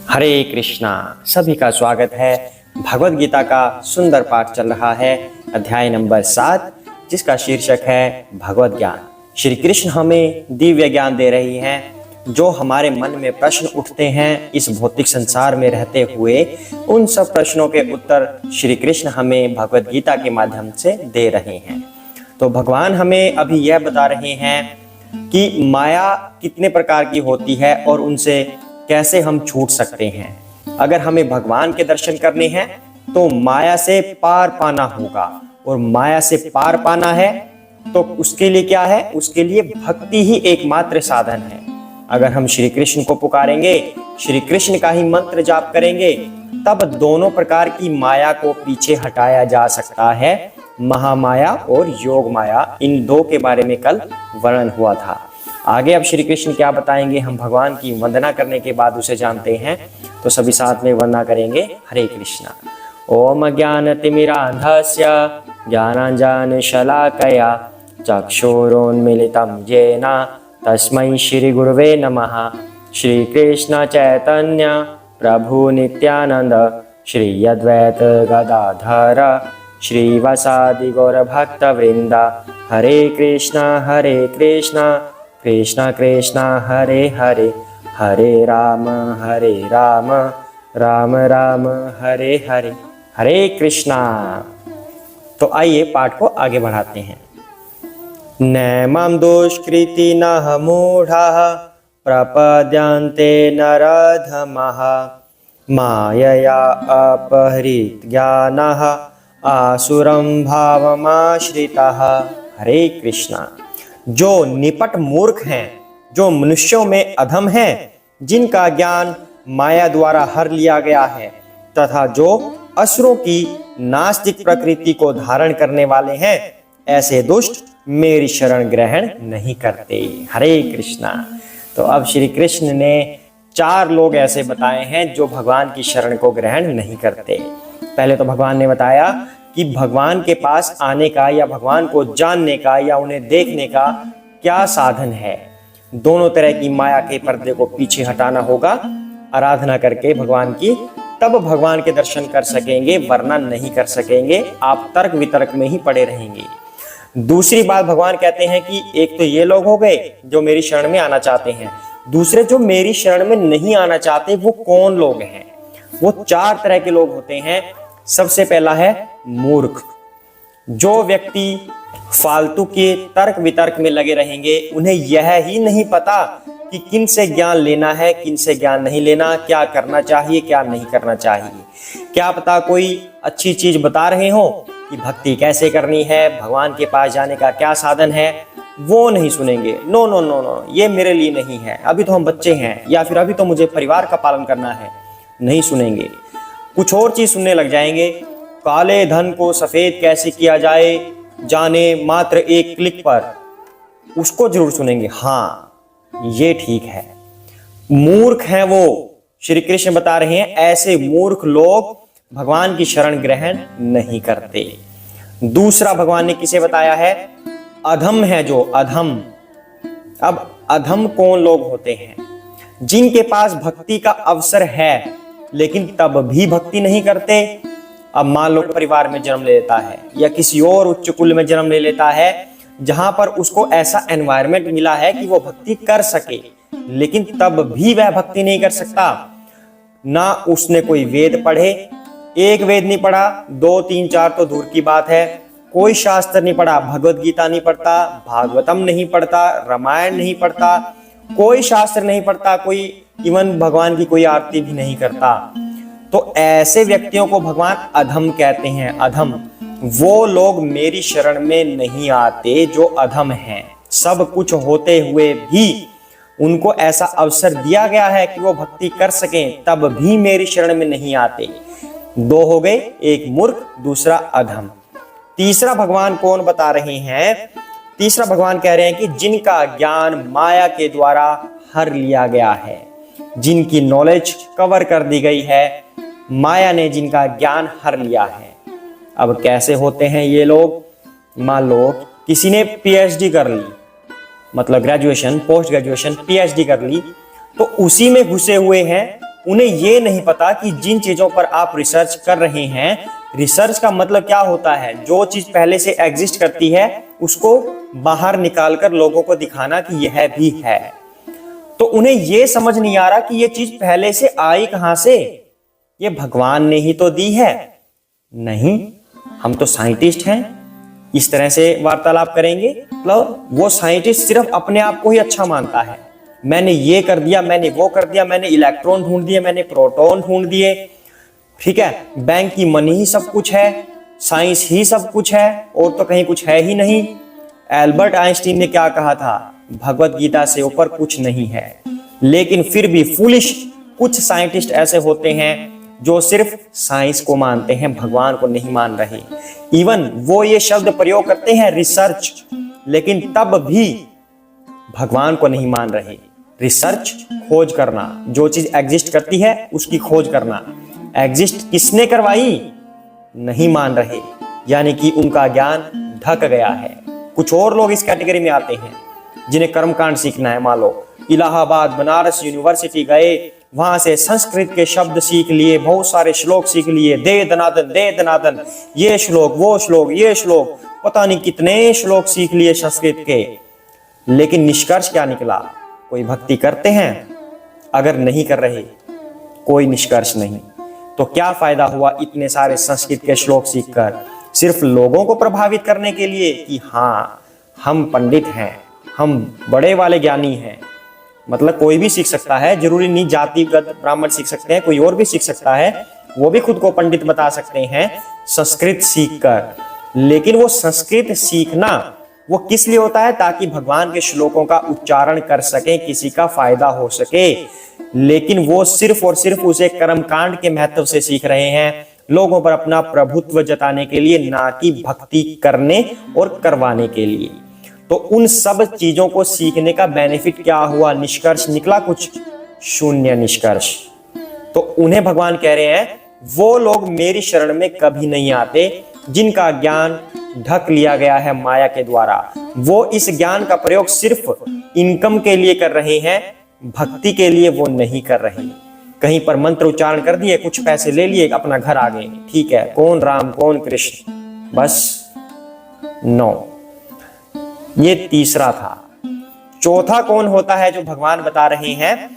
हरे कृष्णा। सभी का स्वागत है। भगवत गीता का सुंदर पाठ चल रहा है, अध्याय नंबर 7, जिसका शीर्षक है भगवत ज्ञान। श्री कृष्ण हमें दिव्य ज्ञान दे रही हैं। जो हमारे मन में प्रश्न उठते हैं इस भौतिक संसार में रहते हुए, उन सब प्रश्नों के उत्तर श्री कृष्ण हमें भगवत गीता के माध्यम से दे रहे हैं। तो भगवान हमें अभी यह बता रहे हैं कि माया कितने प्रकार की होती है और उनसे कैसे हम छूट सकते हैं। अगर हमें भगवान के दर्शन करने हैं तो माया से पार पाना होगा, और माया से पार पाना है तो उसके लिए क्या है? उसके लिए भक्ति ही एकमात्र साधन है। अगर हम श्री कृष्ण को पुकारेंगे, श्री कृष्ण का ही मंत्र जाप करेंगे, तब दोनों प्रकार की माया को पीछे हटाया जा सकता है। महामाया और योग माया, इन दो के बारे में कल वर्णन हुआ था। आगे अब श्री कृष्ण क्या बताएंगे, हम भगवान की वंदना करने के बाद उसे जानते हैं। तो सभी साथ में वंदना करेंगे। हरे कृष्णा। ओम ज्ञानतिमिरान्धस्य ज्ञानाञ्जनशलाकया चक्षुरुन्मीलितं येन तस्मै श्रीगुरुवे नमः। श्रीकृष्ण चैतन्य प्रभु नित्यानंद श्री अद्वैत गदाधर श्रीवासादि गौरभक्तवृंद। हरे कृष्णा कृष्णा कृष्णा हरे हरे, हरे राम राम राम हरे हरे। हरे कृष्णा। तो आइए पाठ को आगे बढ़ाते हैं। नैमं दुष्कृति नः मूढ़ाः प्रपद्यन्ते नराधमाः मायया अपहृत ज्ञानः आसुरं भावमाश्रिताः। हरे कृष्णा। जो निपट मूर्ख हैं, जो मनुष्यों में अधम हैं, जिनका ज्ञान माया द्वारा हर लिया गया है, तथा जो असुरों की नास्तिक प्रकृति को धारण करने वाले हैं, ऐसे दुष्ट मेरी शरण ग्रहण नहीं करते। हरे कृष्णा। तो अब श्री कृष्ण ने 4 लोग ऐसे बताए हैं जो भगवान की शरण को ग्रहण नहीं करते। पहले तो भगवान ने बताया कि भगवान के पास आने का या भगवान को जानने का या उन्हें देखने का क्या साधन है। दोनों तरह की माया के पर्दे को पीछे हटाना होगा, आराधना करके भगवान की, तब भगवान के दर्शन कर सकेंगे, वरना नहीं कर सकेंगे। आप तर्क वितर्क में ही पड़े रहेंगे। दूसरी बात भगवान कहते हैं कि एक तो ये लोग हो गए जो मेरी शरण में आना चाहते हैं, दूसरे जो मेरी शरण में नहीं आना चाहते वो कौन लोग हैं? वो 4 तरह के लोग होते हैं। सबसे पहला है मूर्ख। जो व्यक्ति फालतू के तर्क वितर्क में लगे रहेंगे, उन्हें यह ही नहीं पता कि किन से ज्ञान लेना है, किन से ज्ञान नहीं लेना, क्या करना चाहिए, क्या नहीं करना चाहिए। क्या पता कोई अच्छी चीज बता रहे हो कि भक्ति कैसे करनी है, भगवान के पास जाने का क्या साधन है, वो नहीं सुनेंगे। नो नो नो नो, ये मेरे लिए नहीं है, अभी तो हम बच्चे हैं, या फिर अभी तो मुझे परिवार का पालन करना है, नहीं सुनेंगे। कुछ और चीज सुनने लग जाएंगे। काले धन को सफेद कैसे किया जाए जाने मात्र एक क्लिक पर, उसको जरूर सुनेंगे। हाँ, ये ठीक है। मूर्ख हैं वो। श्री कृष्ण बता रहे हैं ऐसे मूर्ख लोग भगवान की शरण ग्रहण नहीं करते। दूसरा भगवान ने किसे बताया है? अधम है जो अधम। अब अधम कौन लोग होते हैं? जिनके पास भक्ति का अवसर है लेकिन तब भी भक्ति नहीं करते। अब मान लो परिवार में जन्म ले लेता है या किसी और उच्च कुल में जन्म ले लेता है जहां पर उसको ऐसा एनवायरनमेंट मिला है कि वो भक्ति कर सके, लेकिन तब भी वह भक्ति नहीं कर सकता। ना उसने कोई वेद पढ़े, एक वेद नहीं पढ़ा, 2 3 4 तो दूर की बात है, कोई शास्त्र नहीं पढ़ा, भगवत गीता नहीं पढ़ता, भागवतम नहीं पढ़ता, रामायण नहीं पढ़ता, कोई शास्त्र नहीं पढ़ता, कोई इवन भगवान की कोई आरती भी नहीं करता। तो ऐसे व्यक्तियों को भगवान अधम कहते हैं। अधम वो लोग मेरी शरण में नहीं आते जो अधम हैं। सब कुछ होते हुए भी उनको ऐसा अवसर दिया गया है कि वो भक्ति कर सकें, तब भी मेरी शरण में नहीं आते। 2 हो गए, एक मूर्ख, दूसरा अधम। तीसरा भगवान कौन बता रहे हैं? तीसरा भगवान कह रहे हैं कि जिनका ज्ञान माया के द्वारा हर लिया गया है, जिनकी नॉलेज कवर कर दी गई है, माया ने जिनका ज्ञान हर लिया है। अब कैसे होते हैं ये लोग? मान लो किसी ने पीएचडी कर ली, मतलब ग्रेजुएशन, पोस्ट ग्रेजुएशन, पीएचडी कर ली, तो उसी में घुसे हुए हैं, उन्हें ये नहीं पता कि जिन चीजों पर आप रिसर्च कर रहे हैं, रिसर्च का मतलब क्या होता है, जो चीज पहले से एग्जिस्ट करती है उसको बाहर निकालकर लोगों को दिखाना कि यह भी है। तो उन्हें यह समझ नहीं आ रहा कि यह चीज पहले से आई कहां से, ये भगवान ने ही तो दी है। नहीं, हम तो साइंटिस्ट हैं, इस तरह से वार्तालाप करेंगे। मतलब वो साइंटिस्ट सिर्फ अपने आप को ही अच्छा मानता है, मैंने ये कर दिया, मैंने वो कर दिया, मैंने इलेक्ट्रॉन ढूंढ दिए, मैंने प्रोटॉन ढूंढ दिए, ठीक है, बैंक की मनी ही सब कुछ है, साइंस ही सब कुछ है, और तो कहीं कुछ है ही नहीं। एल्बर्ट आइंस्टीन ने क्या कहा था, भगवत गीता से ऊपर कुछ नहीं है। लेकिन फिर भी फूलिश कुछ साइंटिस्ट ऐसे होते हैं जो सिर्फ साइंस को मानते हैं, भगवान को नहीं मान रहे। इवन वो ये शब्द प्रयोग करते हैं रिसर्च, लेकिन तब भी भगवान को नहीं मान रहे। रिसर्च खोज करना, जो चीज एग्जिस्ट करती है उसकी खोज करना, एग्जिस्ट किसने करवाई नहीं मान रहे, यानी कि उनका ज्ञान ढक गया है। कुछ और लोग इस कैटेगरी में आते हैं जिन्हें कर्मकांड सीखना है। मान लो इलाहाबाद बनारस यूनिवर्सिटी गए, वहां से संस्कृत के शब्द सीख लिए, बहुत सारे श्लोक सीख लिए, दे दनादन, ये श्लोक वो श्लोक ये श्लोक, पता नहीं कितने श्लोक सीख लिए संस्कृत के। लेकिन निष्कर्ष क्या निकला, कोई भक्ति करते हैं? अगर नहीं कर रहे, कोई निष्कर्ष नहीं। तो क्या फायदा हुआ इतने सारे संस्कृत के श्लोक सीखकर? सिर्फ लोगों को प्रभावित करने के लिए कि हाँ हम पंडित हैं, हम बड़े वाले ज्ञानी हैं। मतलब कोई भी सीख सकता है, जरूरी नहीं जातिगत ब्राह्मण सीख सकते हैं, कोई और भी सीख सकता है, वो भी खुद को पंडित बता सकते हैं संस्कृत सीखकर। लेकिन वो संस्कृत सीखना वो किस लिए होता है? ताकि भगवान के श्लोकों का उच्चारण कर सके, किसी का फायदा हो सके। लेकिन वो सिर्फ और सिर्फ उसे कर्मकांड के महत्व से सीख रहे हैं, लोगों पर अपना प्रभुत्व जताने के लिए, ना कि भक्ति करने और करवाने के लिए। तो उन सब चीजों को सीखने का बेनिफिट क्या हुआ? निष्कर्ष निकला कुछ? शून्य निष्कर्ष। तो उन्हें भगवान कह रहे हैं वो लोग मेरी शरण में कभी नहीं आते जिनका ज्ञान ढक लिया गया है माया के द्वारा। वो इस ज्ञान का प्रयोग सिर्फ इनकम के लिए कर रहे हैं, भक्ति के लिए वो नहीं कर रहे। कहीं पर मंत्र उच्चारण कर दिए, कुछ पैसे ले लिए, अपना घर आ गए, ठीक है, कौन राम कौन कृष्ण, बस। नो, ये तीसरा था। चौथा कौन होता है जो भगवान बता रहे हैं?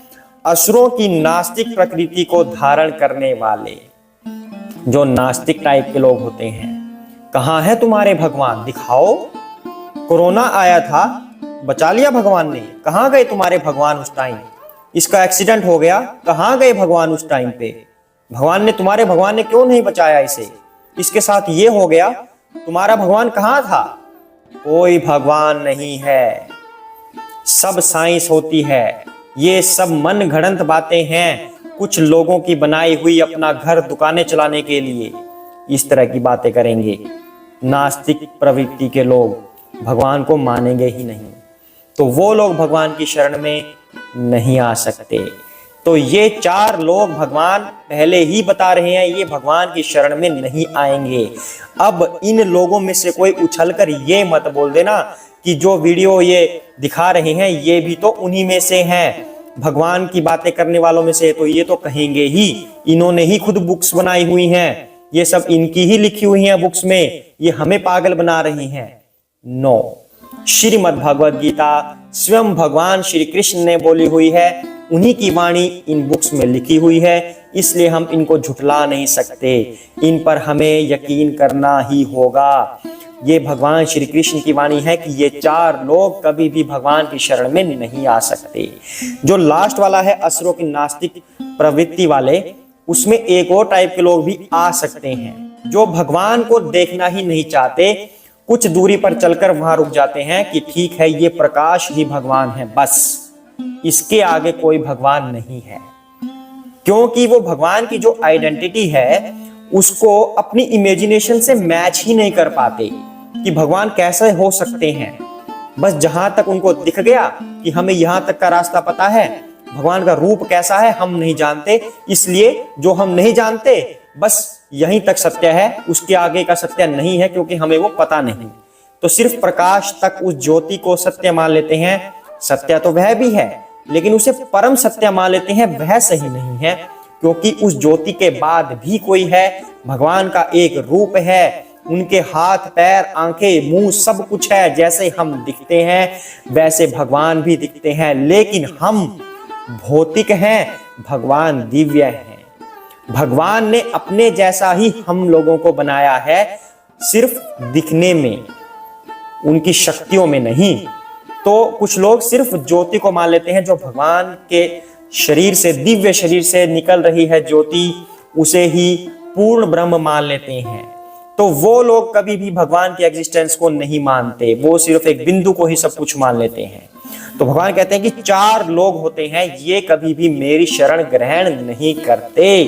असुरों की नास्तिक प्रकृति को धारण करने वाले, जो नास्तिक टाइप के लोग होते हैं। कहां है तुम्हारे भगवान, दिखाओ। कोरोना आया था, बचा लिया भगवान ने, कहां गए तुम्हारे भगवान उस टाइम? इसका एक्सीडेंट हो गया, कहां गए भगवान उस टाइम पे? तुम्हारे भगवान ने क्यों नहीं बचाया इसे? इसके साथ ये हो गया, तुम्हारा भगवान कहां था? कोई भगवान नहीं है, सब साइंस होती है, ये सब मन घड़ंत बातें हैं, कुछ लोगों की बनाई हुई, अपना घर दुकानें चलाने के लिए इस तरह की बातें करेंगे। नास्तिक प्रवृत्ति के लोग भगवान को मानेंगे ही नहीं, तो वो लोग भगवान की शरण में नहीं आ सकते। तो ये चार लोग भगवान पहले ही बता रहे हैं, ये भगवान की शरण में नहीं आएंगे। अब इन लोगों में से कोई उछलकर ये मत बोल देना कि जो वीडियो ये दिखा रहे हैं ये भी तो उन्हीं में से हैं, भगवान की बातें करने वालों में से। तो ये तो कहेंगे ही, इन्होंने ही खुद बुक्स बनाई हुई हैं, ये सब इनकी ही लिखी हुई हैं बुक्स में, ये हमें पागल बना रही हैं। नो, श्रीमद् भगवद गीता स्वयं भगवान श्री कृष्ण ने बोली हुई है, उन्हीं की वाणी इन बुक्स में लिखी हुई है, इसलिए हम इनको झुठला नहीं सकते, इन पर हमें यकीन करना ही होगा। ये भगवान श्री कृष्ण की वाणी है कि ये चार लोग कभी भी भगवान की शरण में नहीं आ सकते। जो लास्ट वाला है असुरों की नास्तिक प्रवृत्ति वाले, उसमें एक और टाइप के लोग भी आ सकते हैं जो भगवान को देखना ही नहीं चाहते, कुछ दूरी पर चलकर वहां रुक जाते हैं कि ठीक है ये प्रकाश ही भगवान है, बस इसके आगे कोई भगवान नहीं है। क्योंकि वो भगवान की जो आइडेंटिटी है उसको अपनी इमेजिनेशन से मैच ही नहीं कर पाते कि भगवान कैसे हो सकते हैं। बस जहां तक उनको दिख गया कि हमें यहां तक का रास्ता पता है, भगवान का रूप कैसा है हम नहीं जानते, इसलिए जो हम नहीं जानते बस यहीं तक सत्य है, उसके आगे का सत्य नहीं है, क्योंकि हमें वो पता नहीं। तो सिर्फ प्रकाश तक उस ज्योति को सत्य मान लेते हैं। सत्य तो वह भी है, लेकिन उसे परम सत्य मान लेते हैं, वह सही नहीं है। क्योंकि उस ज्योति के बाद भी कोई है, भगवान का एक रूप है, उनके हाथ पैर आंखें मुंह सब कुछ है। जैसे हम दिखते हैं वैसे भगवान भी दिखते हैं, लेकिन हम भौतिक हैं, भगवान दिव्य हैं। भगवान ने अपने जैसा ही हम लोगों को बनाया है, सिर्फ दिखने में, उनकी शक्तियों में नहीं। तो कुछ लोग सिर्फ ज्योति को मान लेते हैं, जो भगवान के शरीर से, दिव्य शरीर से निकल रही है ज्योति, उसे ही पूर्ण ब्रह्म मान लेते हैं। तो वो लोग कभी भी भगवान के एग्जिस्टेंस को नहीं मानते, वो सिर्फ एक बिंदु को ही सब कुछ मान लेते हैं। तो भगवान कहते हैं कि 4 लोग होते हैं, ये कभी भी मेरी शरण ग्रहण नहीं करते।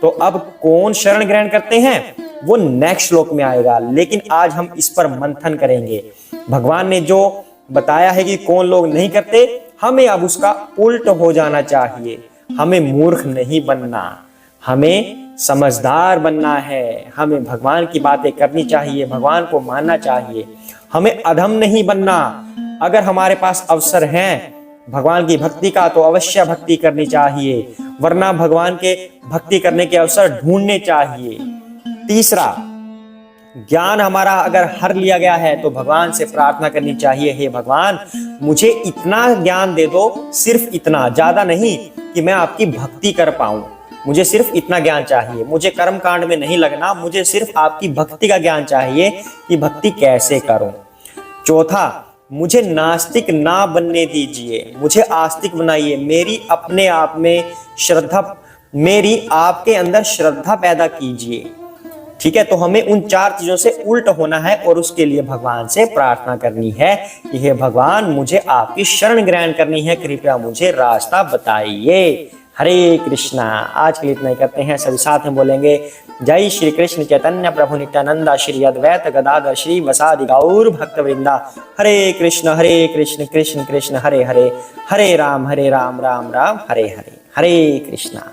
तो अब कौन शरण ग्रहण करते हैं वो नेक्स्ट श्लोक में आएगा, लेकिन आज हम इस पर मंथन करेंगे। भगवान ने जो बताया है कि कौन लोग नहीं करते, हमें अब उसका उल्ट हो जाना चाहिए। हमें मूर्ख नहीं बनना, हमें समझदार बनना है, हमें भगवान की बातें करनी चाहिए, भगवान को मानना चाहिए, हमें अधम नहीं बनना। अगर हमारे पास अवसर हैं भगवान की भक्ति का तो अवश्य भक्ति करनी चाहिए, वरना भगवान के भक्ति करने के अवसर ढूंढने चाहिए। तीसरा, ज्ञान हमारा अगर हर लिया गया है तो भगवान से प्रार्थना करनी चाहिए, हे भगवान मुझे इतना ज्ञान दे दो, सिर्फ इतना, ज्यादा नहीं, कि मैं आपकी भक्ति कर पाऊं। मुझे सिर्फ इतना ज्ञान चाहिए, मुझे कर्म कांड में नहीं लगना, मुझे सिर्फ आपकी भक्ति का ज्ञान चाहिए कि भक्ति कैसे करूं। चौथा, मुझे नास्तिक ना बनने दीजिए, मुझे आस्तिक बनाइए, मेरी अपने आप में श्रद्धा, मेरी आपके अंदर श्रद्धा पैदा कीजिए। ठीक है, तो हमें उन 4 चीजों से उल्ट होना है और उसके लिए भगवान से प्रार्थना करनी है कि हे भगवान मुझे आपकी शरण ग्रहण करनी है, कृपया मुझे रास्ता बताइए। हरे कृष्णा। आज के लिए इतना ही करते हैं, सभी साथ में बोलेंगे जय श्री कृष्ण चैतन्य प्रभु नित्यानंदा, श्री अद्वैत गदाधर श्री वसादि गौर भक्त वृंदा। हरे कृष्ण कृष्ण कृष्ण हरे हरे, हरे राम राम राम हरे हरे। हरे कृष्णा।